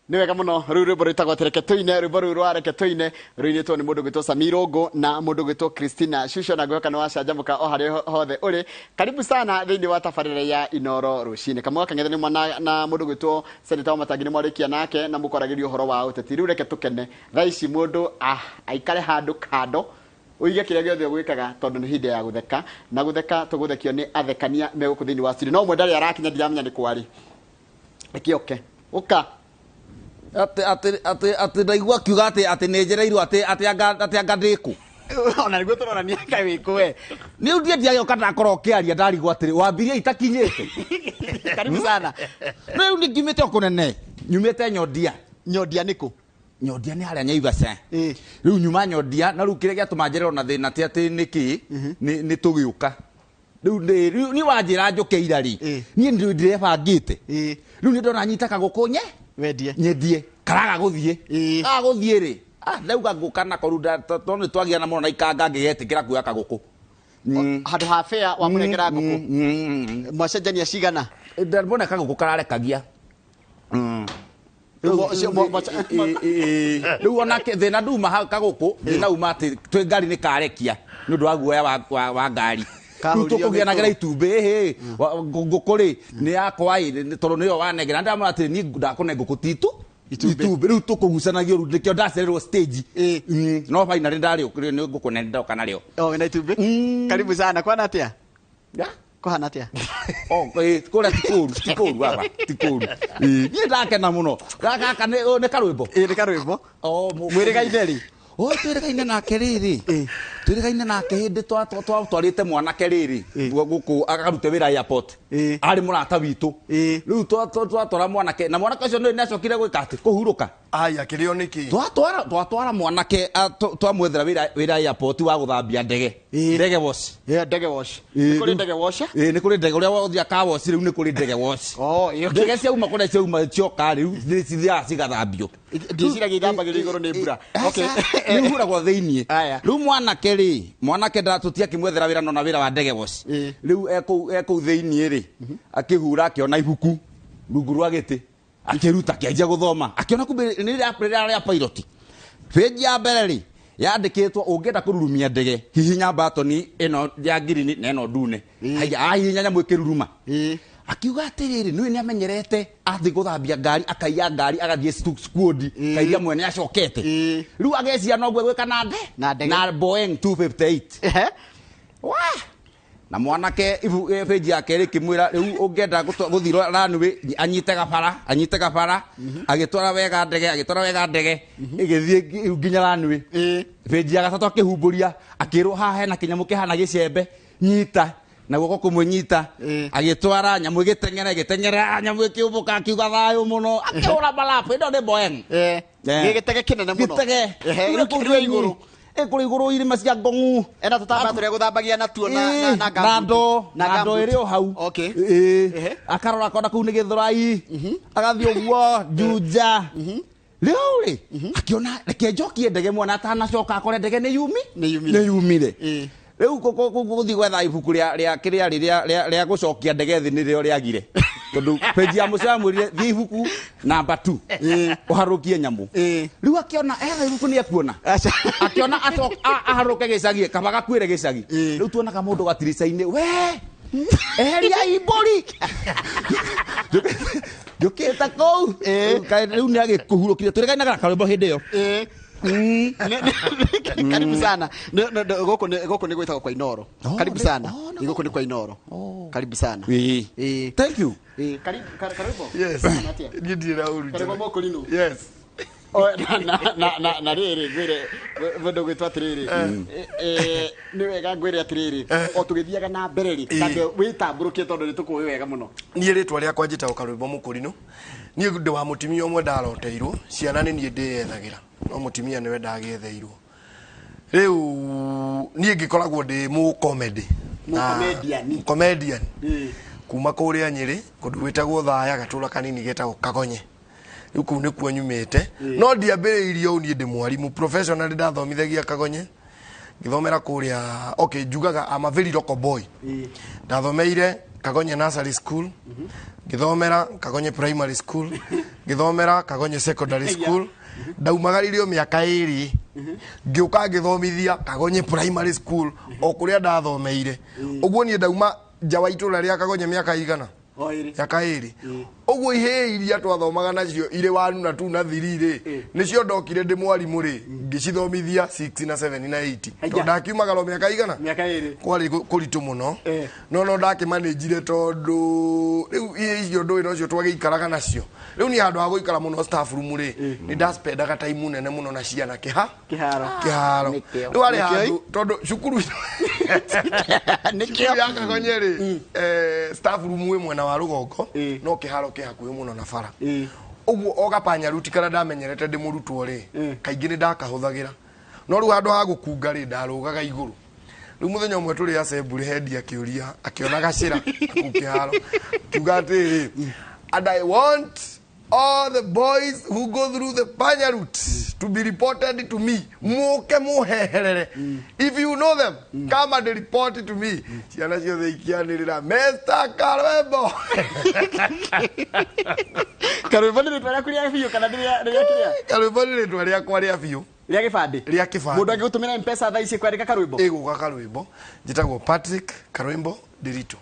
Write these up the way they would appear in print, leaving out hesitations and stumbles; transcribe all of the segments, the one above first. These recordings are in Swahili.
Ni wega muno ruru rwitagwo tereke tuine ruru rwa reke tuine ruinitwo ni mundu gwitwo Samirongo na mundu gwitwo Christina Shusho na gwoka no wacanjamuka o hari hothe uri. Karibu sana thiini wa tabarira ya Inoro rucini. Kamwe kang'ethe ni mwana na mundu gwitwo Senator Matangi ni mwarikia nake na mukoragirio horo wa uteti. Riu reke tukene thaici mundu aikare handu kando uige kiria giothe gwikaga tondu ni hinde ya gutheka na gutheka tuguthekio ni athekania meguku thiini wa studio. No mwe ndari arakinya ndiramenya ni kwari. Ekioke uka ati ndaigua kiuga ati nejereirwo ati anga ndiku ona niguo turorania kai wikuwe ni undie ndiayo kana korokiaria ndarigwo ati wambiria itakinyite. Karibu sana. Riu ni ngimite okunene nyumite nyondia niku nyondia ni haria Nyaivasha riu nyuma nyondia na riu kiria giatuma njerero na thina ati niki ni tugiuka riu ni wanjira njukeira ri ni ndirebangite riu ni ndona nyita kagukunye wedie nyendie karaga guthie guthie ri ndauga ngukana korunda tone twagia na mona ikanga ngigetikira kuya kaguku handu ha fair wa muregera nguku mwacenjania cigana ndabona kaguku kararekagia riu ona thina nduma kaguku thina uma ati twi ngari ni karekia ni ndu wa guoya wa ngari tukugianagira itumbi ngukuri ni yakwa tondu niyo wanegera ndamura ati ni ndakune nguku titu itumbi riu tukugucanagio ru nikio ndacererwo stage no finally ndari ni nguku ne ndoka nario na itumbi. Karibu sana kwana atia kohana atia kura tikuru baba tikuru ni ndakena muno gaka ni karwimbo ni karwimbo mwirigaineri twirigaine nake riri twirigaine nake hindi twarite mwanake riri guku akarute wira airport ari murata witu riu twatwara mwanake na mwanake ucio ni acokire gwika ati kuhuruka akirio niki twatwara mwanake twamwethera wira airport wa guthambia ndege ndege wash ni kuri ndege wash ni kuri ndege uria wothia ka wash riu ni kuri ndege wash ndege ciauma kuri ciauma cioka riu cithia cigathambio ndiciragia ithambagio iguru ni mbura ni huragwo thiini riu mwanake ndatutia kimwethera wira nona wira wa ndege wash riu eku thiini ri akihura akiona ibuku rungu rwa giti akiruta kianjia guthoma akiona kumbe ni ya pilot page ya mbere ri yandikitwo ungenda kururumia ndege hihinya batoni ino ya green na ino ndune hihinya nyamu ikiruruma akiuga atiriri ni amenyerete athi guthambia ngari akaiya ngari agathie squad kairia mwene acokete riu agecia no gwe gwika na Boeing 258 na mwanake page yake ri kimwira riu ungenda guthiro runway anyite gabara agitwara wega ndege igithie nginya runway page ya gatatu akihumburia akirwo haha hena kinyamu kihana gicembe nyita na guko kumwnyita agitwara nyamu igitengera nyamu ikiubuka akiuga thayo muno akihura balafu ndo ni Boeing gitege kinene muno gitege iguru kuri iguru irima cia ngongu ena tutamba turi guthambagia na tuo na ndo iri o hau akarora kona kuu ni githurai agathie uguo Juja riu akiona reke njokie ndege mwana atanacoka akore ndege ni yumire riu guthi gwetha ibuku ria gucokia ndege thi ni rio riagire tondu page ya mucamurire thi ibuku number 2 uharukie nyamu riu akiona ibuku ni akuona akiona aharuke gicagi kabaga kwire gicagi riu tuonaga mundu gatiricaini we eheria ibori jukita kou riu ni agikuhurukire turigainaga karwimbo hindi yo karibu sana goko ni gwitagwo kwa Inoro karibu sana goko ni kwa Inoro karibu sana thank you karibu yes ndiri rauru karibu moko lino yes na riri gwire vondo gwitwa atiriri ni wega gwire atiriri o tugithiaga na mbere ri kandi witamburukie tondu ni tukuwi wega muno ni ritwa ria kwa njita ukarwimbo mukurino ni ndi wa mutimia omwe ndaroteirwo ciana ni ni ndiyethagira no mutimia niwe ndagetheirwo riu ni ngikoragwo ndi mu comedian kuma kuria Nyeri kundu gwitagwo Thaya gatura kanini getagwo Kagonye riu kuu nikuo nyumite no ndiambiriirie u ni ndi mwarimu professional ndathomithagia Kagonye ngithomera kuria njugaga I'm a very local boy ndathomeire Kagonye Nursery School ngithomera Kagonye Primary School ngithomera Kagonye Secondary School ndaumagaririo miaka 2 ngiuka ngithomithia Kagonye Primary School o kuria ndathomeire uguo nie ndauma nja wa itũra ria Kagonye miaka igana miaka 2 uguo ihe iria twathomaga nacio ire 1 na 2 na 3 ri nicio ndokire ndi mwarimu ri ngicithomithia 6 na 7 na 8 to ndakiumagaro miaka igana miaka 2 kwari kuritu muno no ndakimanejire tondu riu icio ndui nocio twagikaraga nacio riu ni handu ha guikara muno staff room ri ni ndaspendaga time nene muno na ciana kiharo riu ari handu tondu cukuru nikio ya Kagonye ri staff room we mwena wa rugongo no kiharo kihakuhi muno na bara uguo ogapanya ruti kana ndamenyerete ndi murutwo ri kaingi ni ndakahuthagira no ru handu ha gukunga ri ndarugaga iguru riu muthenya umwe turi assembly head akiuria akiona gacira kukiharo tugati and I want all the boys who go through the panya route to be reported to me muke muheherere if you know them come and report it to me ciana ciothe ikianirira Mr. Karwembo Karwembo ni ritwa rĩaku rĩa biũ kana rĩa kĩrĩa Karwembo ni ritwa rĩakwa rĩa biũ rĩa gĩbandĩ mũndũ angĩgũtũmĩra M-Pesa thaa ici kwandĩka Karwembo ĩgũka Karwembo njĩtagwo Patrick Karwembo Ndiritu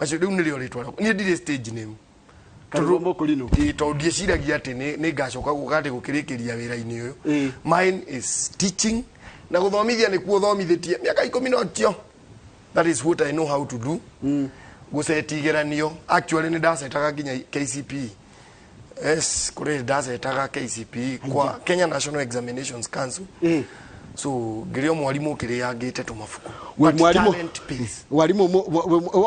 macio rĩu nĩrĩo rĩtwa rĩakwa niĩ ndirĩ stage name Karwembo Kulino to ndieciragia ati ni ngacoka gukate gukirikiria wira-ini uyu mine is teaching na guthomithia ni kuo thomithitie miaka 10 notio that is what I know how to do gusetigeranio actually ni ndasetaga nginya KCPE yes kure ndasetaga KCPE kwa Kenya National Examinations Council so ngirio mwarimu kiriangite tumafuku we mwarimu warimu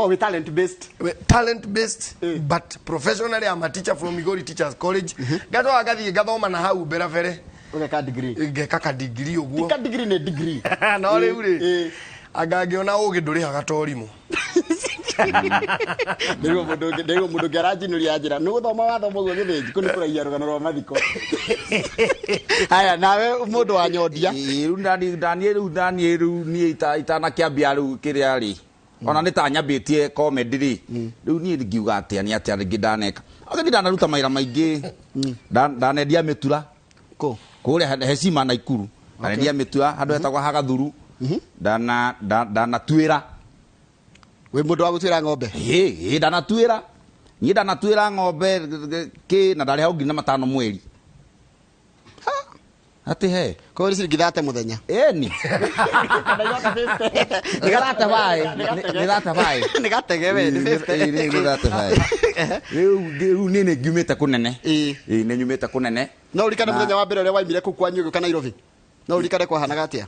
we talent based but professionally I'm a teacher from Migori Teachers College gato agathie gathoma na hau bera fere ugeka degree ngeka degree uguo tika degree ne degree no riu ri agangiona ugi nduri haga torimu ndego mundu garajinuri ajira no guthoma wathoma guo githĩnji kuni kuraia rugano rwa mathiko haya nawe mundu wa nyondia riu Daniel ni itana kiambia riu kiria ri ona ni ta nyambitie comedy ri riu ni ngiuga atia ni atia ringi ndaneka agandi ndanaruta maira maingi ndanendia mitura kuria hecima na ikuru ndanendia mitura handu hetagwa hagathuru ndanatuira we mundu wa gutwira ng'ombe ndanatuira ni ndanatuira ng'ombe ki na ndari hau ngina 5 mweri ati he ko ri ciringi muthenya ni nigate vai nigatege we nigate vai riu ni ngiumite kunene ni nyumite kunene no urikana muthenya wa mbere uria waimire ku kwa nyugo kana Nairobi no urikane kwa hanaga atia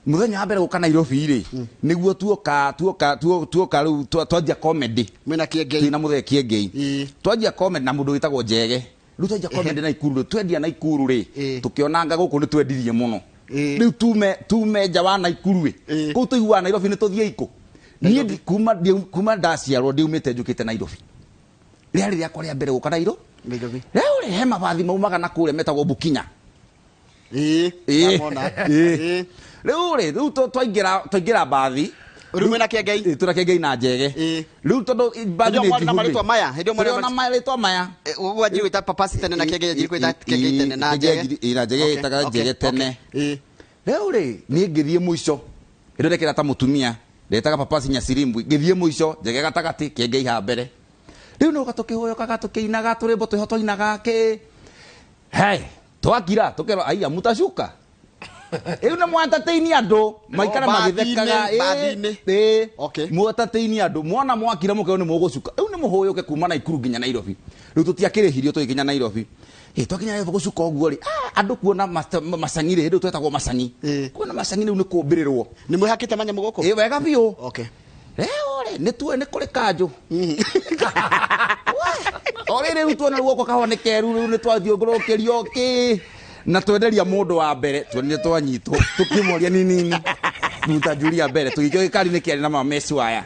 muthenya wa mbere guka Nairobi ri niguo tuoka riu twanjia comedy mwina kiengei na muthenya kiengei twanjia comedy na mundu witagwo Njege riu twanjia comedy na Ikuru twendia na Ikuru ri tukionanga guku ni twendirie muno riu tume nja wa Naikuru ri ku tuigua Nairobi ni tuthie iko nie kuma ndaciarwo ndiumite njukite Nairobi riari riakwa ria mbere guka Nairobi riu ri he mabathi maumaga na kure metagwo Bukinya riu twaingira bathi uri mwena kiengei tura kiengei na Njege riu tondu bathi ni na maritwa maya hedio maritwa maya waji wita papasi tene na kiengei aji kwita kiengei tene na Njege na Njege itaga Njege tene riu ri ni ngithie muico ndo rekera ta mutumia ndetaga papasi Nyacirimbwi ngithie muico Njege gatagati kiengei ha mbere riu no gatukihoyokaga tukiinaga turimbo twihotoinaga ki hey twakira tukero aya mutashuka na mwantateini andu maikara magithekaga mwantateini andu mwana mwakira mukeo ni mugucuka ni muhoyoke kuma na Ikuru nginya Nairobi riu tutiakirihirio tugikinya Nairobi twakinya Nairobi gucuka uguo ri andu kuona macangi ri ndu twetagwo macangi kuona macangi riu ni kumbirirwo ni mwihakite manya muguku wega biu ni kuri kanju ore riu tuona guoko kahonekeru riu ni twathiungurukirio ki na twenderia mundu wa mbere tuonire twanyitwo tukimoria nini ruta Julia mbere tugikio gikari ni kiari na mamesi waya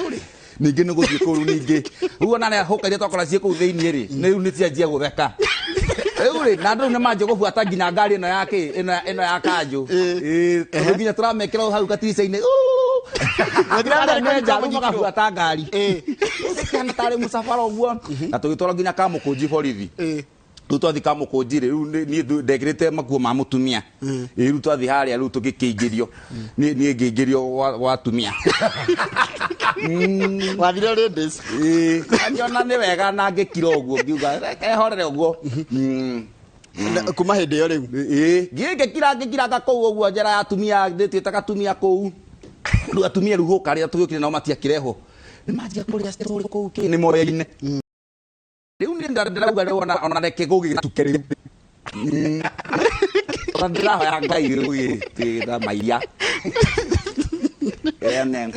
uri ningi ni guthie kuru ningi uona na hokaire twakora cie ku thiini ri ni riu ni cianjia gutheka uri na ndu ni manje gubuata nginya ngari ino yake ino ya kanju nginya turamekera hau katirica-ini Ngira mwenja mukabuata ngari kana tare musafara uguo na tugitwara nginya Kamukunji borithi riu twathi Kamukunji riu ni ndekirite makuo ma mutumia riu twathi haria riu tugikiingirio ni ngiingirio wa tumia wathire ladies anyona ni wega na ngikira uguo ngiuga ehorere uguo kuma hindi yo riu ngikira gakou uguo njera ya tumia ndititaga tumia kou riu atumia riu huka ria tugikire nao matiakireho ni manjia kuria story kou ni moyeine riu ni ndarauga riu ona reke gugituke riu ndirahoya Ngai riu gitira mairia ene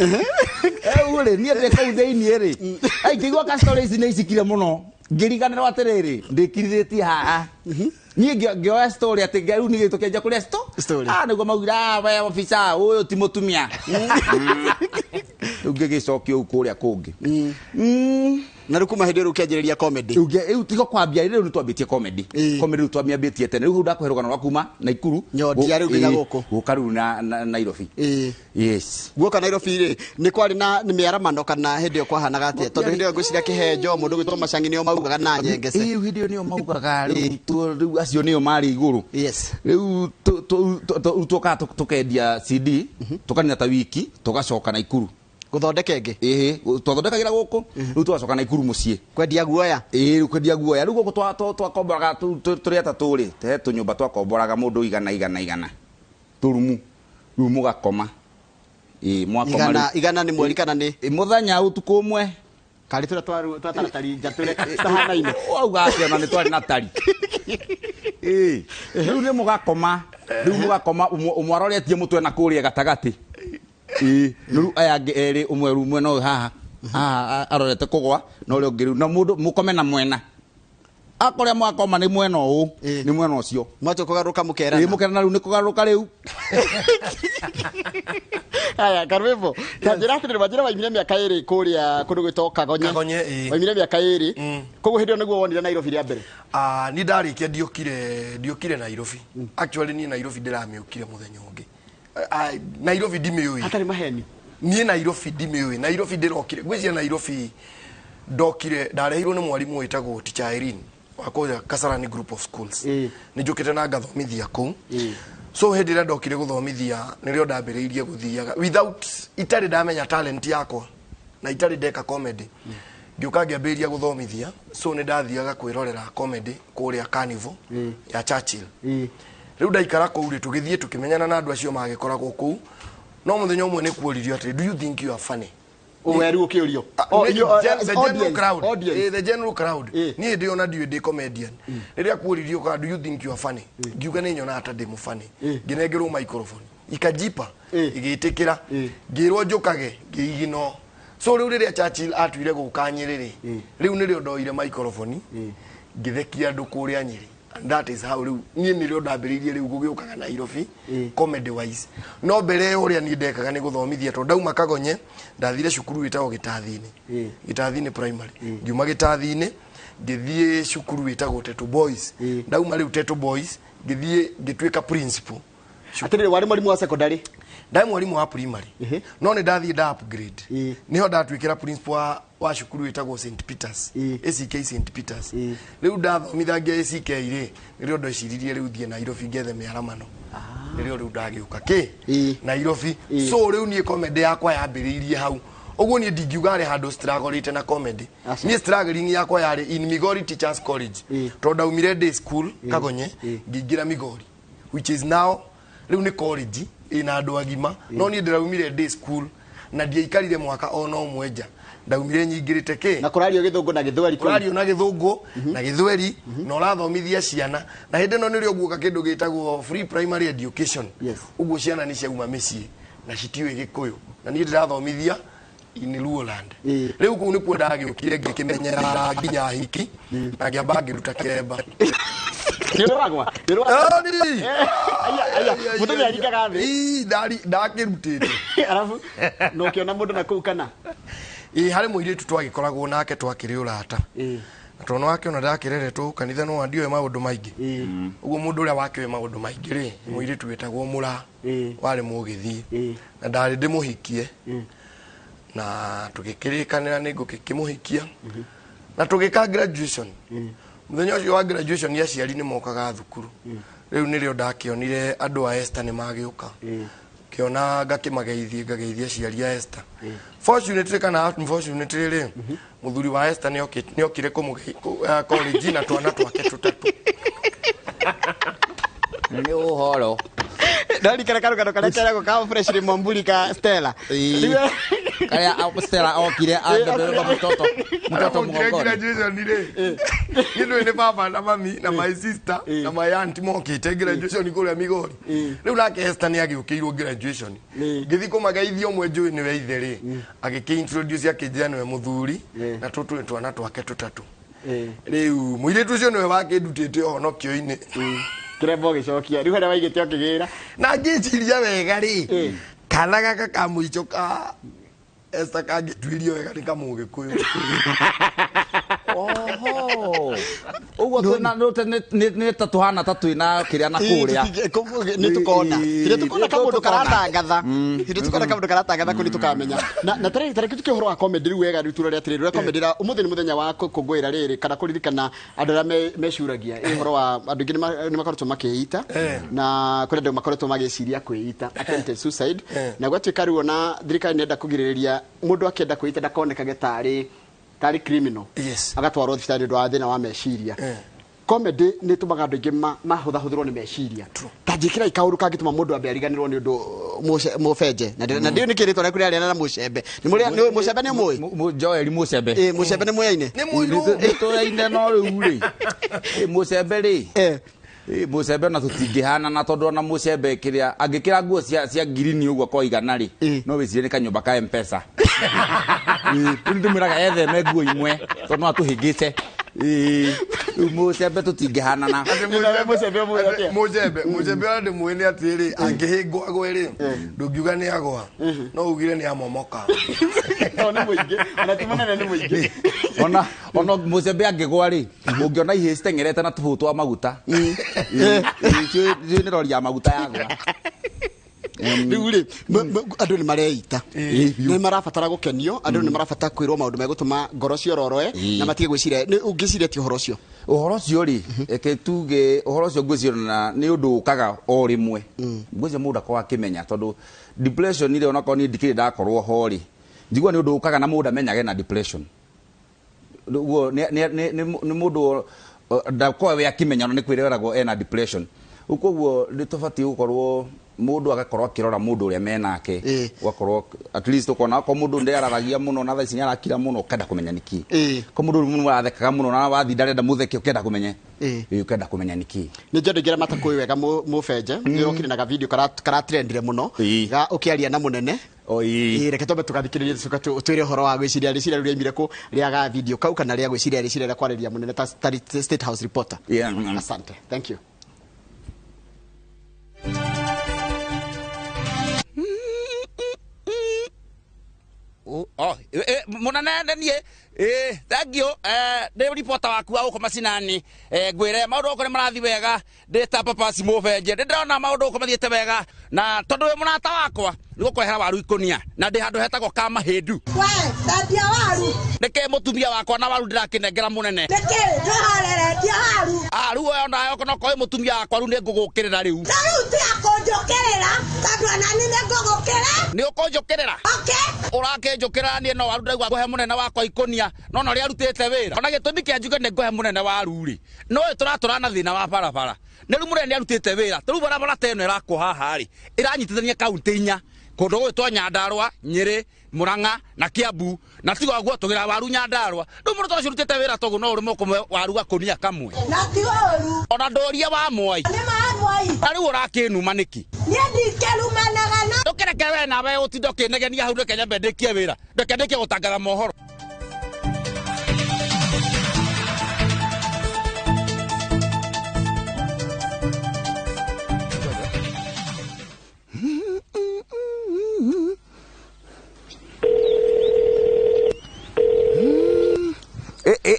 uri ni ndire kou theinie ri ai ngigwa ka stories ni icikire muno ngiriganira atiriri ndikirithiti haha ni ngioya story ati riu ni gitu kenja kuria story niguo maugira we officer uyu ti mutumia riu ngigicokio kuria kungi na riu kuma hindi riu kianjiriria comedy riu tigo kwambia riu ni twambitie comedy riu twambitie tene riu ndakwe rugano rwa kuma Naikuru nyodia riu nginya guku guka riu na Nairobi yes guka Nairobi ri ni kwari na ni miaramano kana hindi yo kwahanaga atia tondu hindi yo ngwiciria kihenjo mundu gwitwo Macangi nio maugaga na Nyengece riu hindi yo nio maugaga riu acio nio mari iguru yes riu tuka tukendia CD tukanina ta wiki tugacoka Naikuru guthondeka ingi twathondekagira guku riu twacoka Naikuru mucii kwendia guoya riu kwendia guoya riu guku twakomboraga turi ataturi te tunyumba twakomboraga mundu igana turumu riu mugakoma mwakoma igana ni mweri kana ni muthenya utuku umwe kari tura twataratari njatule tahanaine wauga atia na ni twari na tari riu ni mugakoma riu mugakoma umwaroretie mutwe na kuria gatagati riu aya eri umwe rumwe no haha arorete kugwa no ri ungi riu na mundu mukome na mwena akoria mwakoma ni mwena u ni mwena ucio mwacho kugaruka mukerana mukerana riu ni kugaruka riu aya karwevo tajira atire bajira waimire miaka iri kuria kundu gwitwo Kagonye waimire miaka iri koguo hindi niguo wonire Nairobi ria mbere ni ndarikia ndiokire Nairobi actually ni Nairobi ndiramiukire muthenya ungi Nairobi ndimiui atari maheni ni Nairobi ndimiui Nairobi ndirokire gwicira Nairobi ndokire ndarehirwo ni mwarimu witagwo Teacher Irene wakoja Kasarani Group of Schools ni njukite na ngathomithia kou so hindi ria ndokire guthomithia nirio ndambiriirie guthiaga without itari ndamenya talent yakwa na itari ndeka comedy ngiuka ngiambiriria guthomithia so ni ndathiaga kwirorera comedy kuria Carnival ya Churchill riu ndaikara kou ri tugithie tukimenyana na andu acio magikoragwo kou no muthenya umwe ni kuoririo ati do you think you are funny weru ukiurio the general crowd ni ndi ona ndi comedian riria kuoririo ka do you think you are funny ngiuga ni nyona ata ndi mu funny nginengerwo microphone ikajipa igitikira ngirwo njukage ngigino so riu riria Churchill atwire gukanyiriri riu nirio ndoire microphone ngithekia andu kuria Nyeri. That is how ni nirio ndambiriirie riu gugiukaga Nairobi comedy wise no mbere uria ni ndekaga ni guthomithia to ndauma Kagonye ndathire cukuru witagwo Gitathini primary ngiuma Gitathini ngithie cukuru witagwo Tetu Boys ndauma riu Tetu Boys ngithie ngitwika principal atire wari mwarimu wa secondary ndai mwarimu wa primary no ni ndathie nda upgrade niho ndatwikira principal wa cukuru witagwo St Peters ACK St Peters riu ndathomithagia ACK ri nirio ndociririe riu thie Nairobi ngethe miaramano nirio riu ndagiuka Nairobi so riu ni comedy yakwa yambiriirie hau oguo ni ndingiuga ri handu struggle na comedy ni struggling yakwa yari in Migori Teachers College to ndaumire day school Kagonye ngingira Migori which is now riu ni college ina andu agima no ni ndiraumire day school na ndiaikarire mwaka ona umwe nja ndaumire nyingirite ki na kurario githungu na githweri kurario na githungu na githweri no rathomithia ciana na hindi no nirio guka kindu gitagwo free primary education uguo ciana ni ciauma micii na citiwe Gikuyu na ni ndirathomithia in Luoland riu ku ni ku ndagiukire ngikimenyera nginya hiki na ngiamba ngiruta kiremba kiragwa aya mutu ni arikaga thi ndakirutite arafu no kiona mundu na kuu kana hari muiritu twagikoragwo nake twakiri urata Tono wake ona ndakireretwo kanitha no andio maundu maingi uguo mundu uria wake maundu maingi ri muiritu wetagwo mura wari mugithii na ndari ndimuhikie na tugikirikanira nigukimuhikia na tugika graduation muthenya ucio wa graduation ya ciari ni mokaga thukuru riu nirio ndakionire andu a Esther ni magiuka kiona ngageithia ciari ya Esther fortunately kana unfortunately ri muthuri wa Esther ni okire college na twana twake tutatu ni uhoro ndari karakaro kare ka fresh Mwamburi ka Stella kaya Stella okire abebe mtoto mgongoni graduation ile ndio ni baba na mami na my sister na my aunt mokite graduation kule Migori riu nake Esther ni agiukirwo graduation ngithi kumageithia umwe njui ni we itheri agikintroduce akijana we muthuri na tutu twana twake tutatu riu muiritu cio niwe wakindutite honokio-ini kirembo gicokia riu haria waigite okigira na ngiciria wega ri kana gaka kamuicoka Esther kangituirio wega ni kamugikuyu oho uguo twina ni tatuhana tatwina kiria na kuria ni tukona kire tukona kamundu karatangatha kire tukona kamundu karatangatha kuni tukamenya na tare kitu horo wa comedy riu wega riu turore atiri riu comedy ra umuthi ni muthenya wa kungwira riri kana kuririkana andu ra mecuragia horo wa andu ingi ni makoretwo makiita na kuri andu makoretwo magiciria kwiita attempted suicide na gwatuika riu ona thirikari nenda kugiriria mundu akenda kwiita ndakonekage tari criminal agatwarwo thibitari ndo athina wa meciria comedy ni tumaga andu ingi mahuthahuthirwo ni meciria tanjikira ikauru kangituma mundu ambe ariganirwo ni undu mufenje na ndio nikiritwo na kuria ariana na mucembe ni mucembe ni mui Joel mucembe mucembe ni muyaine ni muiru tuyaine no riu ri mucembe ri mucembe na tutingihana na tondu na mucembe kiria angikira nguo cia green uguo kwa igana ri no wicire ni kanyumba ka M-Pesa ndimiraga etheme nguo imwe tondu atuhingite mucembe tutingihana na mucembe andi mwene atiri angihingwa gweri ndungiuga ni agwa no ugire ni amomoka ona muingi ona timonene ni muingi ona mucembe angigwa ri ungiona ihe citengerete na tubu twa maguta ni rori ya maguta yagwa riu ri andu ni mareita ni marabatara gukenio andu ni marabatara kwirwo maundu megutuma ngoro ciororoe na matige gwiciria ungiciria ti uhoro ucio ri eketuge uhoro ucio ngwiciria ni undu ukaga o rimwe ngwiciria mundu akwa akimenya tondu depression ile onako ni ndikire ndakorwo ho ri njigua ni undu ukaga na mundu amenyage na depression uguo ni mundu ndakwa we akimenya no ni kwireragwo ena depression ukuguo ni tofati gukorwo mundu agakorwo akirora mundu uria menake wakorwo at least ukona ko mundu nderaragia muno na thaici nyarakira muno ukenda kumenya niki ko mundu muno wathekaga muno na wathi ndarenda mutheke ukenda kumenya ukenda kumenya niki ni njondo ngira matakui wega mufenje ni okire na video kara trendire muno ga ukiaria na munene reke tobe tugathikiriria twire horo wa gwiciria riciria ruria imire ku ria ga video kau kana ria gwiciria riciria kwareria munene ta State House reporter asante thank you munanene nie thank you ndi reporter waku wa ukoma cinani ngwire maundu okore marathi wega ndi ta papa Simofenje ndi ndona maundu okoma thiete wega na tondu we munata wakwa nigukwehera waru ikonia na ndi handu hetagwo ka mahindu we tatia waru ndike mutumia wakwa na waru ndirakinengera munene ndike ndohareretia waru oyo nayo kono ko mutumia wakwa ru ni ngugukirira riu riu ti akonjokerera tondu anani ni ngugukira ni ukonjokerera urakinjukira ni no waru ndaigua nguhe munene wakwa ikonia no no ria rutite wira ona gitumi kia njuge ni nguhe munene waru ri no turaturana thina wa barabara ni ru munene arutite wira tu barabara teno irakwo haha ri iranyitithania kaunti inya kundu gwitwa Nyandarua Nyeri Murang'a na Kiambu na tigo guo tugira waru Nyandarua ru mundu tocio rutite wira togu no uri mukomwe waru akonia kamwe na tigoru ona ndoria wa Mwai ni ma Mwai ari urakinuma niki ni ndikerumanaga na ndukereke we na we utindo kinegenia hau ndeke nyambe ndikie wira ndeke ndikie gutangatha mohoro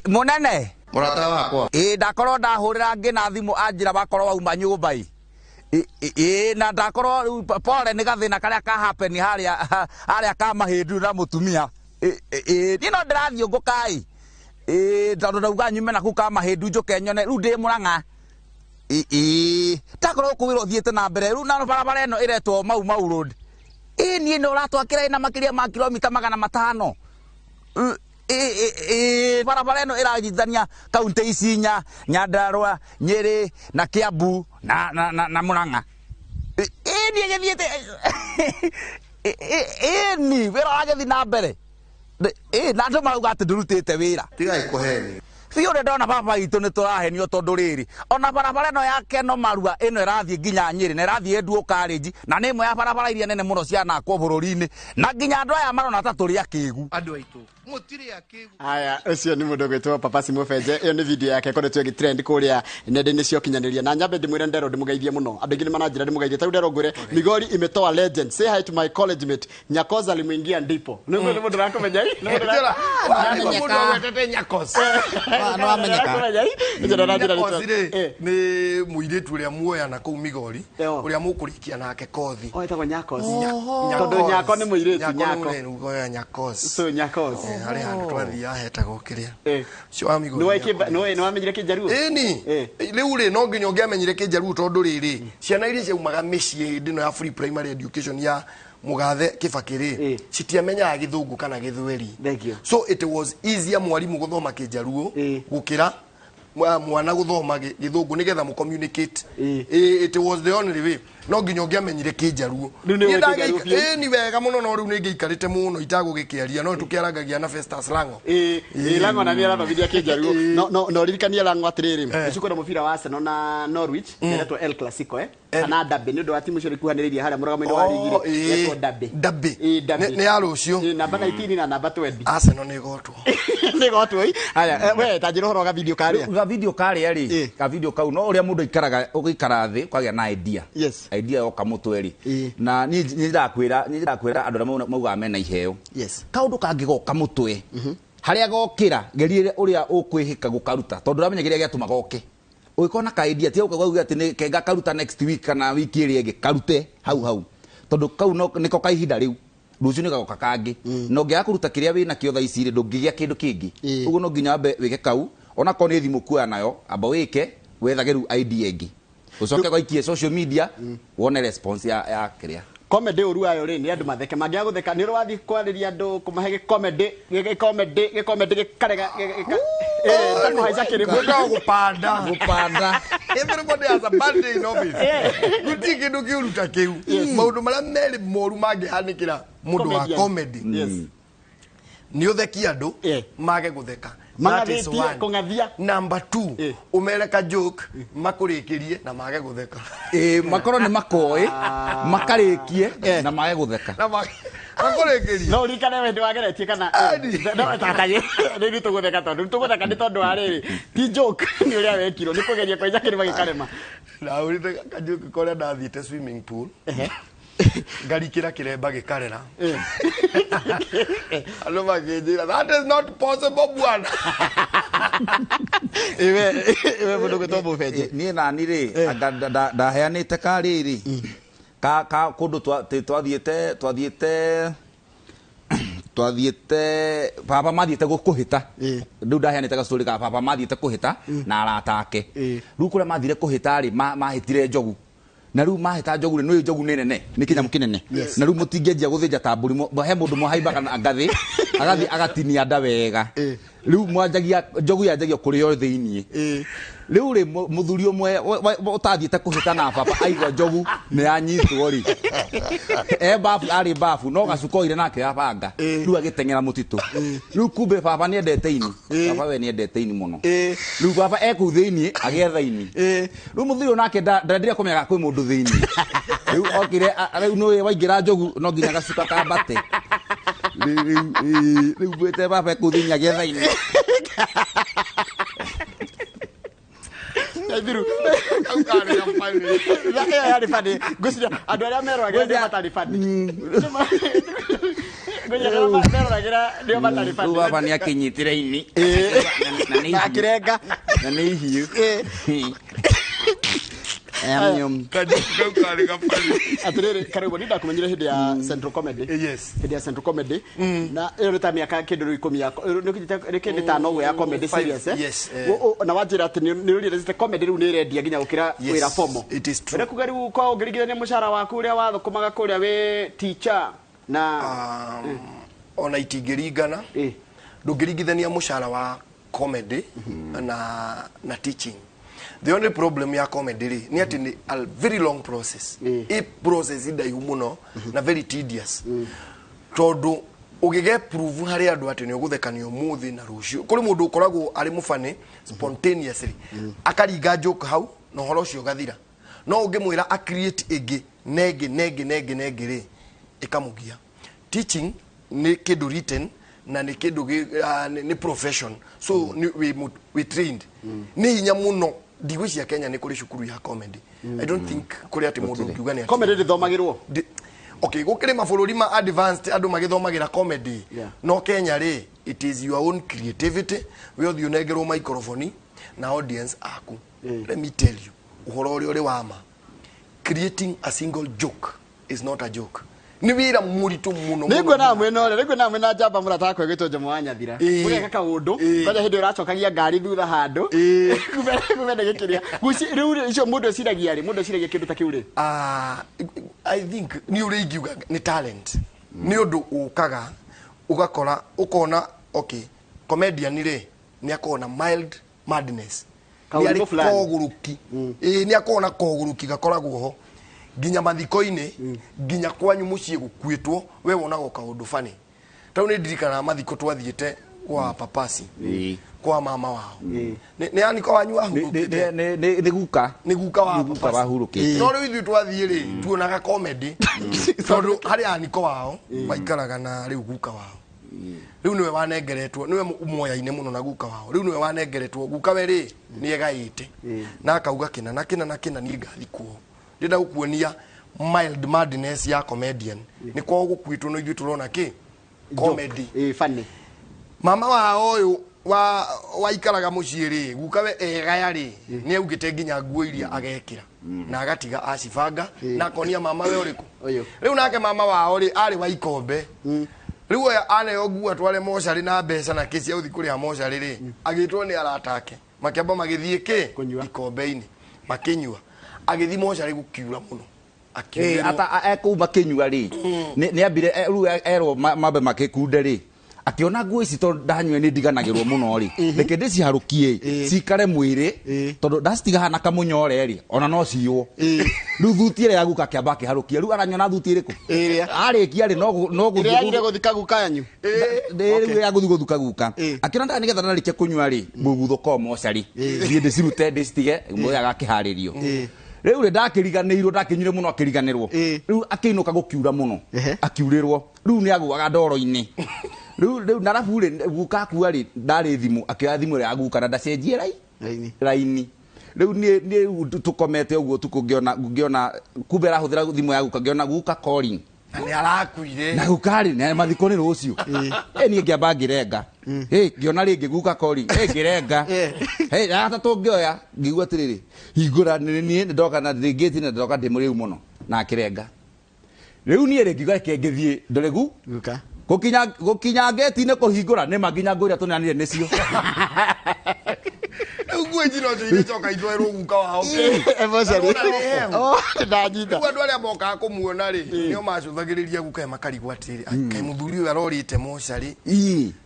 munene Murata wakwa. Ndakorwo ndahurira ngina thimu anjira bakorwo wauma nyumba na ndakorwo pole ni gathina karia ka happen haria ka mahindu na mutumia no ndirathio ngukai tondu ndauga nyume na ku ka mahindu njuke nyone riu ndi Murang'a ndakorwo kuwira thiete na mbere riu na barabara ino iretwo Mau Road ni no ratwakira ina makiria ma kilomita 500 barabara ino irajithania kaunti Isinya, Nyandarua, Nyeri na Kiambu na Murang'a ni gethiete ni wira agethi na mbere na andu marauga ati ndurutite wira Tigai kuheni. Fiore ndona baba itu ni turahenio tondu riri ona barabara ino yake no marua ino irathie nginya Nyeri na irathie Enduo College na ni imwe ya barabara iria nene muno cia nakwo bururi-ini na nginya andu aya marona ta turi akigu Andu aitu mutiri akigu. Aya, ucio ni mundu gwitwo Papa Simo Benje. Iyo ni video yake koretwo gitrend kuria nenda-ini cia ukinyaniria na nyambe ndimwire Ndero ndimugeithie muno. Andu aingi ni mananjira ndimugeithie ta Ndero ngure Migori imetoa legend. Say hi to my college mate Nyakoza limuingia ndipo. Ni mundu rakomenya hii. Mundu wetete Nyakoza. no amenyeka ni muiritu uria muoya na kuu Migori uria mukurikia nake kothi oitagwo Nyakoza tondu Nyako ni muiritu Nyako ngoya Nyakoza so Nyakoza hari handu twathia hetagwo kiria cio wa Migori no wamenyire Kijaruo ni riu ri no nginya ungiamenyire Kijaruo tondu riri ciana iria ciaumaga micii hindi no ya free primary education ya Mugathe Kibakiri citiamenyaga Githungu kana Githweri so it was easier mwarimu guthoma Kijaruo gukira mwana guthoma Githungu nigetha mu communicate it was the only way no nginya ungiamenyire Kijaruo ni wega muno no riu ningiikarite muno itagugikiaria no tukiarangagia na Festus Lango Lango na niara babidia Kijaruo no ririkania Lango atiriri icukura mubira wa Arsenal na Norwich neretwo El Clasico kana Derby ni ndo wa timu cio rikuhaniriria haria murugamo-ini wa ligi yetwo Derby ni ya rucio namba 19 na namba 20 Arsenal ni gotwo haya we tajiro horo ga video karia ka video kau no uria mundu ikaraga ugikara thi kwagia na idea idea yoka mutweri na ni ndakwira andu aria mauga mena iheo kaundu kangigoka mutwe haria gokira gerire uria ukwihika gukaruta tondu ramenya giria giatuma goke uikona ka idea ti ukauga ati ni kenga karuta next week kana wiki iri ege karute hau tondu kau niko kaihinda riu rucio nigagoka kangi no ngia kuruta kiria wina kio thaa iciri ndungigia kindu kingi uguo no nginya ambe wike kau ona ko ni thimu kuya nayo amba wike wethagiru idea ingi ucoke gwaikie social media wone response ya kiria comedy uru ayo ri ni andu matheke mangia gutheka ni rwathi kwariria andu kumahe comedy gikarega takuhaica kirimu gupanda everybody has a bad day in office guti kindu kiuruta kiu maundu maria meri moru mangihanikira mundu wa comedy ni utheki andu mage gutheka magathithie kungathia number 2 umereka joke makurikirie na mage gutheka makoro ni makoi makarikie na mage gutheka na makurikirie no rikane wende wageretie kana no tataye ni tugutheka ni tondu wa riri ti joke ni uria wekiro ni kugeria kwenja kirima gikarema na urite kajoke kore ndathiite swimming pool ngarikira kiremba gikarera alo magejira that is not possible bwana iwe mundu gwitwo Benje ni nani ri ndaheanite ka riri ka kundu twathiete baba mathiete gukuhita riu ndaheanite ga story ka baba mathiete kuhita na arata ake riu kuria mathire kuhita ri mahitire njogu na riu mahita njogu ri no njogu nene ni kinyamu kinene na riu mutingenjia guthinja tamburi he mundu muhaimba kana ngathi agathi agatinia nda wega riu mwanjagia njogu yanjagia kurio thiini riu ri muthuri umwe utathiete kuhita na baba aigwa njogu ni anyitwo ri bafu ari bafu no gacuko ire nake abanga riu agitengera mutitu riu kumbe baba ni endete ini baba we ni endete ini muno riu baba ku thiini agetha ini riu muthuri nake ndendire kumenya kwi mundu thiini riu okire riu no waingira njogu no nginya gacuka kambate riu bwete baba ku thiini agetha ini Biru ukare ya fani ya fani gusia adu aria mero agira matari fani gusia mero agira ndio matari fani baba ni akinyitire ini na kirenga na nĩ ihiũ atiriri karibu nida kumenyire hindi ya Central Comedy. Yes. Hindi ya Central Comedy. Na iyo ta miaka kindu 10 ya kindi ta no ya comedy series Yes. Na wajira ati ni rurire comedy ru ni redia ginya gukira wira fomo. It is true. Ere kugari kwa ugirigithania mushara waku uria wathukumaga kuria we teacher na ona itingirigana ndungirigithania mushara wa comedy na teaching. The only problem ya comedy ni ati ni a very long process. A process indaihu muno na very tedious. Tondu ugige prove hari andu ati ni uguthekanio muthi na rucio. Kuri mundu ukoragwo ari mufane spontaneously. Akaringa joke hau no horo cio gathira. No ungimwira a create igi nege ri ikamugia. Teaching ni kindu written na ni kindu ni profession. So we trained. Ni hinya muno Digwishi ya Kenya ni kuri shukuru ya comedy. I don't think kuri ati mundu ukiuga ni comedy ndithomagirwo. Okay, gukire mabuluri ma advanced andu magithomagira comedy. No Kenya ri it is your own creativity. We othio negerwo microphone na audience aku. Let me tell you, uhoro uri wama. Creating a single joke is not a joke. Ni wira muritu muno. Nigwe na mwena jamba murata ko gito jomo wanyathira. Kuri kaka undu, kaja hindi uracokagia ngari thutha handu. Kumene gikiria. Guci riu icio mundu ciragia ri, mundu ciragia kindu ta kiuri. I think ni uri ngiuga ni talent. Ni undu ukaga ugakora ukona okay, comedian ri ni akona mild madness. Ni ari koguruki. Ni akona koguruki gakoragwo ho. Ginya mathiko-ini ginya kwanyu mucie gukwitwo we wonago kaundu fani tau ni ndirikana mathiko twathiete kwa papasi kwa mama wao ni ani kwa wanyu ahurukite ni guka wa papasi wahurukite no riu ithu twathie ri tuonaga comedy tondu hari ani kwa wao maikaraga na riu guka wao riu niwe wanengeretwo niwe umoya-ine muno na guka wao riu niwe wanengeretwo guka we ri ni egaite na akauga kina ni ngathikwo ndida gukuonia mild madness ya comedian ni kwa gukwitwo no ithu turona ki comedy funny mama wa oyu wa ikaraga muciiri gukawe egaya ri ni augite nginya nguo iria agekira na agatiga acibanga na konia mama we uriku riu nake mama wao ri ari wa ikombe riu ane ogu atware moshari na mbeca na kesi authi kuria moshari ri agitwo ni aratake makiamba magithie ki ikombe-ini makinyua agithi moshari gukiura muno ata ekuma kinyua ri ni ambire riu erwo mambe makikunde ri akiona nguo ici to ndanywe ni ndiganagirwo muno ri reke ndiciharukie cikare mwiri tondu ndacitiga hana kamunyore ri ona no ciwo riu thuti ire yaguka kiamba kiharukie riu aranyona thuti iriku arikia ri no guthika guka yanyu riu yaguthi guthuka guka akiona ndani getha ndarike kunywa ri mugutho ko moshari thie ndicirute ndicitige mwe agakiharirio riu ndakiriganirwo ndakinyire muno akiriganirwo riu akiinuka gukiura muno akiurirwo riu ni aguaga ndoro-ini riu narabu guka kuwa ri ndari thimu akioya thimu ri aguka na ndacenjie raini riu ni tukomete uguo tukungiona kumbe arahuthira thimu ya guka ngiona guka calling ni arakuire na gukari ni mathiko ni rucio ni ngiamba ngirenga ngiona ringi guka calling ngirenga ata tungioya ngigua tiriri hingura ni ndoka na ringiti na ndoka ndimuriu muno na akirenga riu ni ringiga kengithie ndoregu guka gukinya ngeti-ini kuhingura ni maginya nguria tunanire nicio nguo ijino tige choka itwerwo guka wao emotionally ndanyita andu aria moka kumuona ri nio macuthagiriria guka makarigwa atiri kai muthuri uyu arorite moshari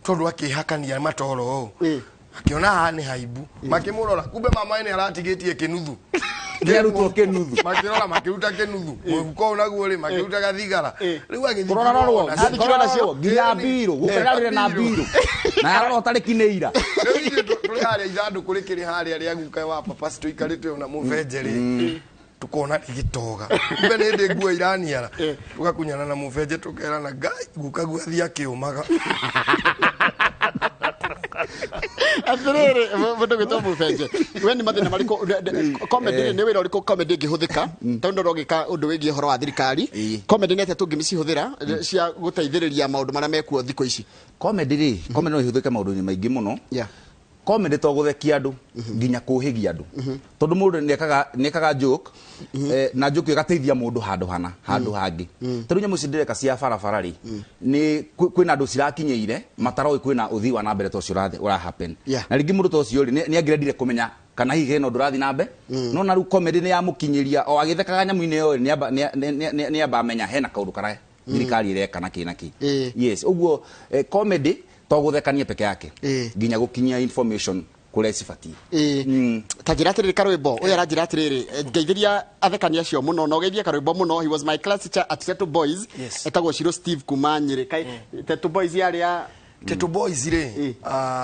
tondu akihakania matoro akiona hani haibu makimurora kumbe mama ni aratigitie kinuthu ngerutwo kinuthu makirora makiruta kinuthu muko unaguo ri makiruta gathigara riu agithirorarwo athikirona cio nginya mbiro gukararire na mbiro na arora utarikineira tuli haria ithandu kuri kiri haria ria guka wa papasi tuikarite ona muvenjeri tukona igitoga kumbe ni ndi nguo iraniara tugakunyana na muvenje tukerana ngai guka guathia kiumaga atiriri mundu gwitwo muvenje we ni mathina mariko comedy ni wira uriko comedy ngihuthika tondu rogika undu wigie horo wa thirikari comedy ni ate tungimicihuthira cia guteithiriria maundu maria mekuo thiko ici comedy no ihuthike maundu-ini maingi muno comedy to guthekia andu nginya kuhigia andu tondu mundu nekaga joke na joke igateithia mundu handu hangi taru nyamu cindireka cia barabara ri ni kwina andu cirakinyeire mataroi kwina uthi wa nambere to cio ura happen na ringi mundu to cio ri ni angirendire kumenya kana hihi no ndurathi nambe no na ru comedy ni yamukinyiria o agithekaga nyamu-ine yo ni amba menya hena kaundu kara thirikari ireka na kinaki yes uguo comedy to guthekania peke yake nginya gukinyia information kule sifati tajiratiriri karwimbo uyu aranjiratiriri ngeithiria athekania cio muno no geithie karwimbo muno. He was my class teacher at Tetu Boys etagwo Shiro Steve kuma Nyeri. Tetu Boys yaria Tetu Boys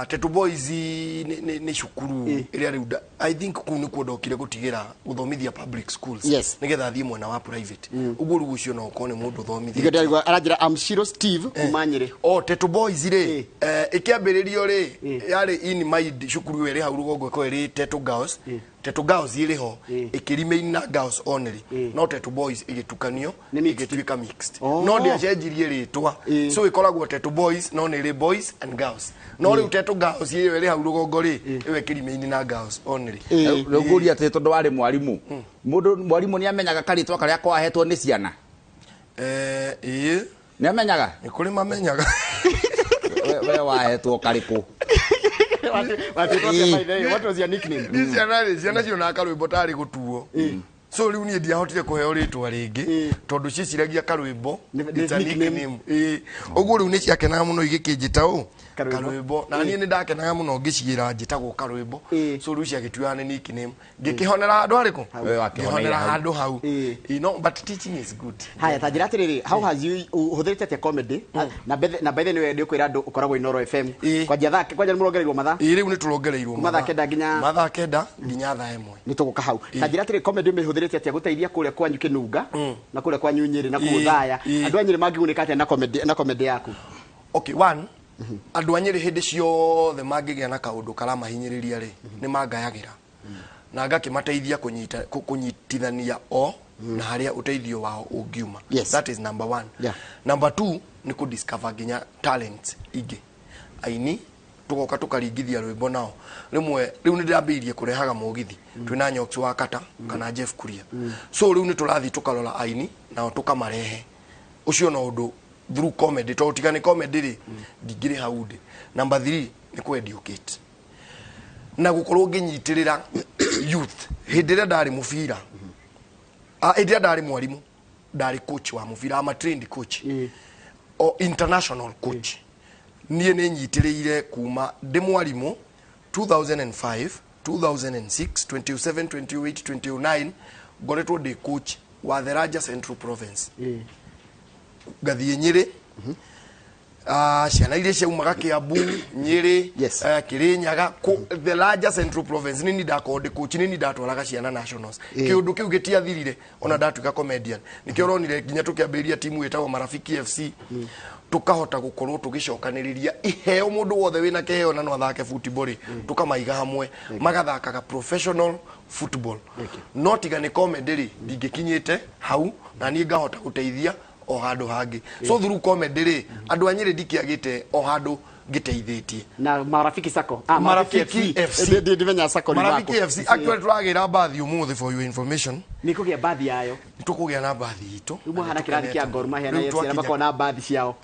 Tetu Boys ni shukuru iri ari I think kunu kwodokire gutigira guthomithia public schools nigetha thie mwena wa private uguo rugu cio no kone mundu thomithia ngeithia aranjira Shiro Steve kuma Nyeri. Tetu Boys ikiambiririo yari in my shukuru iri hau rugongo ko iri Tetu Girls Tetu Girls iri ho ikirime na Girls only no Tetu Boys igitukanio igituika mixed no dia cenjirie ritwa so ikoragwo Tetu Boys no ni boys and girls no ri Tetu Girls iri hau rugongo ri iwe kirime na Girls only ruguria te tondu wari mwarimu mundu mwarimu ni amenyaga karitwa karia kwahetwo ni ciana ni amenyaga ni kuri mamenyaga we wahetwo kariku what was your nickname? Ciana cio na karwimbo tari gutuo so riu ni ndiahotire kuheo ritwa ringi tondu ciciragia karwimbo it's a nickname uguo riu ni ciakenaga muno igikinjita karwimbo na ni ndakenaga muno ngicigira njitagwo karwimbo so riu ciagituaga ni nickname ngikihonera handu hariku ngihonera handu hau but teaching is good. Haya tajiratiriri how has you huthirite te comedy na by the way ndio kwira andu ukoragwo Inoro FM kwa jathake kwa murongereirwo matha riu ni turongereirwo matha kenda nginya thaa imwe ni tuguka hau tajiratiriri comedy mehuthiritite atia guteithia kuria kwanyu Kinunga na kuria kwanyu Nyeri na kuthaya andu anyiri mangiguneka atia na comedy yaku? Okay, one andu anyiri hindi ciothe mangigia na kaundu karamahinyiriria ri ni mangayagira na ngakimateithia kunyitithania na haria uteithio wao ungiuma. That is number one. Number two ni ku discover ginya talents ingi aini tugoka tukaringithia rwimbo nao rimwe riu ni ndambirie kurehaga mugithi twina Nyoki wa Kata kana Jeff Kuria so riu ni turathi tukarora aini nao tukamarehe ucio no undu through comedy to tigane comedy ri ndigire haundi. Number 3 ni ku educate na gukorwo nginyitirira youth hindira ndari mubira hindira ndari mwarimu ndari coach wa mubira ama trained coach o international coach niye ni nyitiriire kuma ndi mwarimu 2005 2006 27 28 29 ngoretwo ndi coach wa the Raja Central Province gathie Nyeri ciana iria ciaumaga Kiambu Nyeri Kirinyaga the Raja Central Province nini ndakonde coach nini ndatwaraga ciana nationals kiundu kiu gitiathirire ona ndatuika comedian nikio ronire nginya tukiambĩrĩria timu etagwo Marafiki FC tukahota gukorwo tugicokaniriria iheo mundu wothe wina kiheo na no athake football tukamaiga hamwe magathakaga professional football no tigane comedy ndingikinyite hau na ni ngahota guteithia o handu hangi so through comedy andu anyiri ndikiagite o handu giteithitie na Marafiki Sacco Marafiki FC ndivenya Sacco Marafiki FC actually twagira bathi umuthi for your information ni kugia bathi yayo tukugia na bathi itu umo hana kirathi kia Gor Mahia na FC na bako na bathi ciao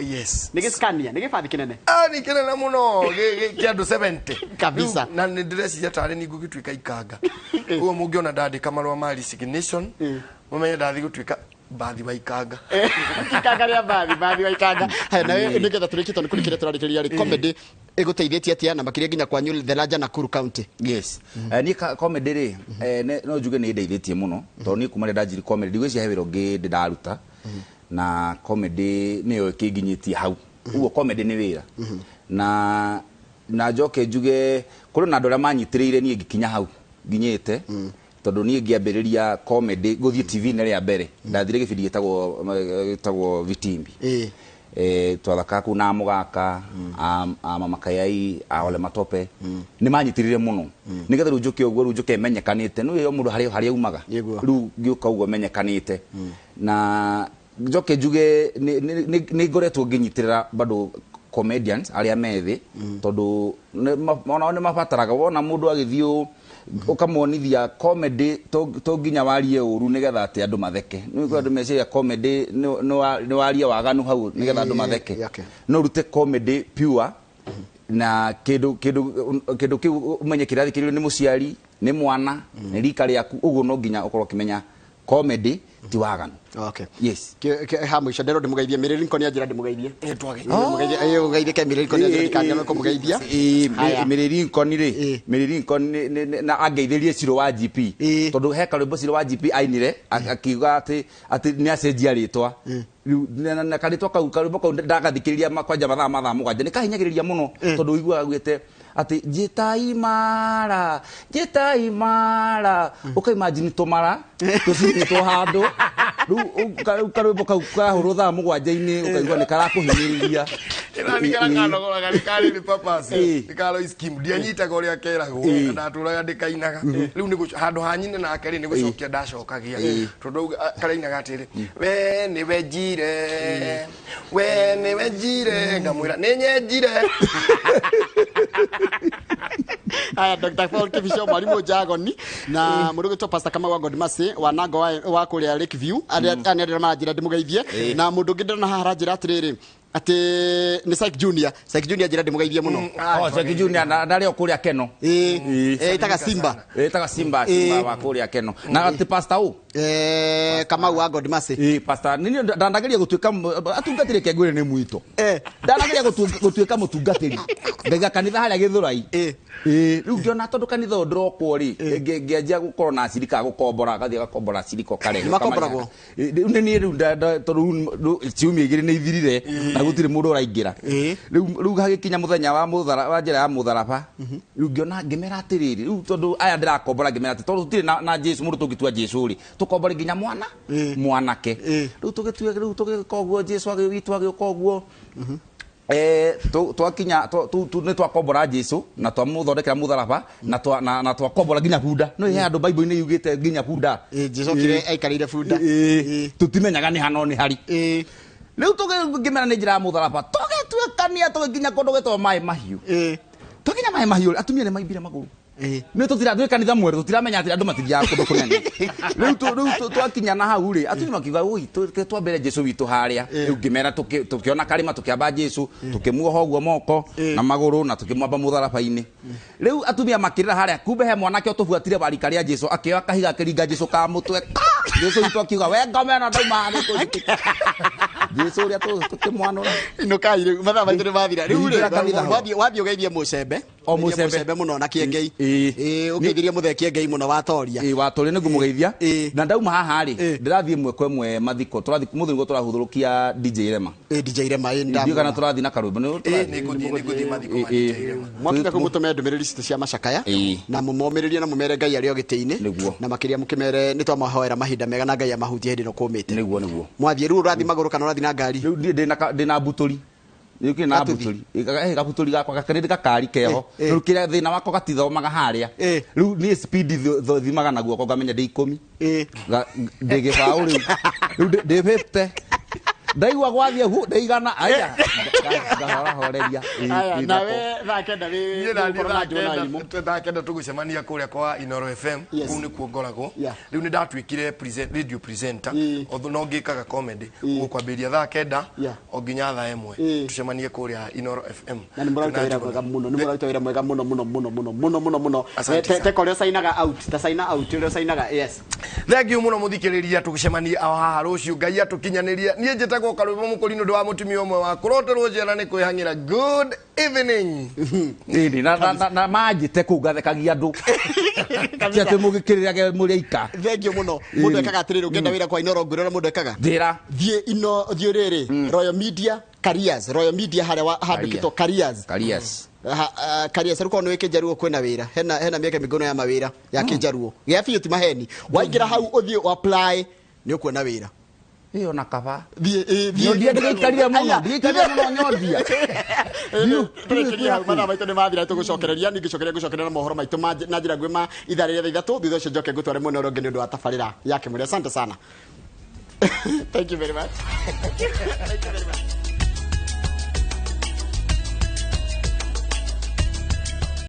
nigi scania nigi bathi kinene ni kinene muno kia andu 70 kabisa na ni dress ya tare ni gugituika ikanga uwo mungiona ndandika marwa ma resignation mumenye ndathi gutuika bathi wa ikanga ikanga ria bathi wa ikanga na nigetha turikito ni kurikire turarikiria ri comedy eguteithietie atia na makiria nginya kwanyu the Raja Nakuru County. Ni comedy ri no njuge ni ndeithietie muno to ni kuma ndajiri comedy gwicia hewiro ngi ndaruta na comedy niyo ikinginyitie hau ugo comedy ni wira na njoke njuge kuri na andu aria manyitirire ni ngikinya hau nginyite tondu ni ngiambiriria comedy guthie TV na ria mbere ndathire gibindi gitagwo Vitimbi twathaka ku na mugaka Mama Kayai Ole Matope ni manyitirire muno nigetha ru njuke uguo ru njuke menyekanite no yo mundu hari umaga ru ngiuka uguo menyekanite na njoke njuge ni ngoretwo nginyitirira bado comedians aria methi tondu ona ne mabataraga wona mundu agithio ukamonithia comedy to nginya warie uru nigetha ati andu matheke ni kwa andu meciria comedy no warie waganu hau nigetha andu matheke no rute comedy pure na kindu umenye kirathi kiri ni muciari ni mwana ni rika riaku uguo no nginya ukorwo kimenya comedy ti waganu. Okay. Yes. Ha mwisho ndero ndimugeithie Mary Lincoln ajira ndimugeithie. Ndimugeithie ayo geithie ke Mary Lincoln ajira kanya ko mugeithia. Mary Lincoln ri. Mary Lincoln na ageithirie Ciro wa GP. Tondu he karwimbo Ciro wa GP ainire akiuga ati ni acenjia ritwa. Na karitwa kau karwimbo kau ndagathikiriria kwanja mathaa mugwanja ni kahinyagiriria muno tondu igua gwite ati jitaimara okay imagine tomara tusini to hando ru karwimbo kau kahuru thaa mugwanja-ini ukaigua ni karakuhinyiriria ni karanganogora garikari ni purpose ikalo scheme ndianyitaga uria keragwo na turaga ndikainaga riu ni handu hanyine na akeri ni gucokia ndacokagia tondu karainaga atiri we ni wenjire ngamwira ni nyenjire. Aya Dr. Paul Kivisho mwalimu Jagoni na murugo to Pastor Kamau wa Godmasi wanango wa kuria Lakeview anendera majira ndimugeithie na mundu ngindira na harajira atiriri ati ni Syke Junior jira ndimugeithie muno. Syke Junior na rio kuria Keno itaga Simba wa kuria Keno na ati Pastor u Kamau wa Godmasi Pastor nini ndandageria gutuika atungatire kengwire ni muito ndandageria gutuika mutungatiri ngaiga kanitha haria Githurai riu ngiona tondu kanitha ndrokwo ri ngianjia gukorwo na acirika gukombora gathia gakombora acirika kare makomboragwo ni riu tondu ciumia igiri ni ithirire na gutire mundu uraingira riu hagikinya muthenya wa njira ya mutharaba riu ngiona ngimera atiriri riu tondu aya ndirakombora ngimera ati tondu tutire na Jesu mundu tungitua Jesu ri tukombore nginya mwanake riu tugikoguo Jesu agiwitu agikoguo twakinya ne twakombora Jesu na twamuthondekera mutharaba na twakombora nginya bunda no he andu Bible ni yugite nginya bunda Jesu kire aikarire bunda tutimenyaga ni hano ni hari riu tugimera ni njira mutharaba tugetuikania tugikinya kundu gwetwo mai mahiu tuginya mai mahiu atumia ni maimbire maguru ni tutira twi kanitha mweru tutiramenya ati andu matithia kundu kunene riu twakinya na hau ri atumia makiuga ui twambere Jesu witu haria riu ngimera tukiona karima tukiamba Jesu tukimuoha uguo moko na maguru na tukimwamba mutharaba-ini riu atumia makirira haria kumbe he mwanake utubuatire barika ria Jesu akioya kahiga kiringa Jesu ka mutwe Jesu witu akiuga we ngomena ndauma ni Jesu ria tukimwanura ino kai riu mathaa maitũ nĩ mathira riu ri wathie ugeithie mucembe mucembe muno na kiengei ugeithirie muthekie Ngai muno watoria watoria niguo mugeithia na ndauma haha ri ndirathie mwe kwa mwe mathiko turathi muthigo turahuthurukia DJ Rema ndio kana turathi na karwimbo ni guthi mathiko ma DJ Rema mwakika kumutumia ndumiriri citu cia macakaya na mumomiririe na mumere Ngai ari ogiti-ini na makiria mukimere ni twamahoera mahinda mega na Ngai amahutie hindi no kumite niguo mwathie riu urathi maguru kana urathi na ngari riu ndina mbuturi yuki na mbuturi gabuturi gakwa gakanindi gakari keho riu kira thina wako gatithomaga haria riu ni speed thimaga naguo ko ngamenya ndi 10 ndigibau riu ndi 50 ndaigua gwathie hu ndeigana aya ngahoreria nawe thakenda wi thakenda tugucemania kuria kwa Inoro FM kuu ni kuongoragwo riu ni ndatwikire radio presenter otho no ngikaga comedy gukwambiria thakenda o nginya thaa imwe tucemanie kuria Inoro FM na ni muraruta wira mwega muno te korio sainaga out ta saina out rio sainaga yes thank you muno muthikiriria tugucemania haha ruciu Ngai atukinyaniria nie njitagwo Karwimbo Mukurino ndo wa mutumia umwe wa kuroterwo njera ni kwihangira good evening na majite kugathekagia andu ati mugikirira muri ika thank you muno mundu ekaga atiriri ungenda wira kwa Inoro ngwirora mundu ekaga ndira thie riri Royal Media haria handikitwo careers ruko no ikijaruo kwena wira hena mieke migono ya mawira ya kijaruo ya fiyo ti maheni waingira hau uthie apply ni ukuona wira iyo na kaba thie ndikaria muno nyodia tukiria hau mathaa maitũ nĩ mathira tũgũcokereria ningicokereria na mohoro maitũ na njĩra nguhĩ ma itharĩria thaa ithatũ thutha ũcio njoke ngũtware mwena ũrĩa ũngĩ nĩ ũndũ wa tabarĩra ya Kĩmũrĩ. Asante sana. Thank you very much.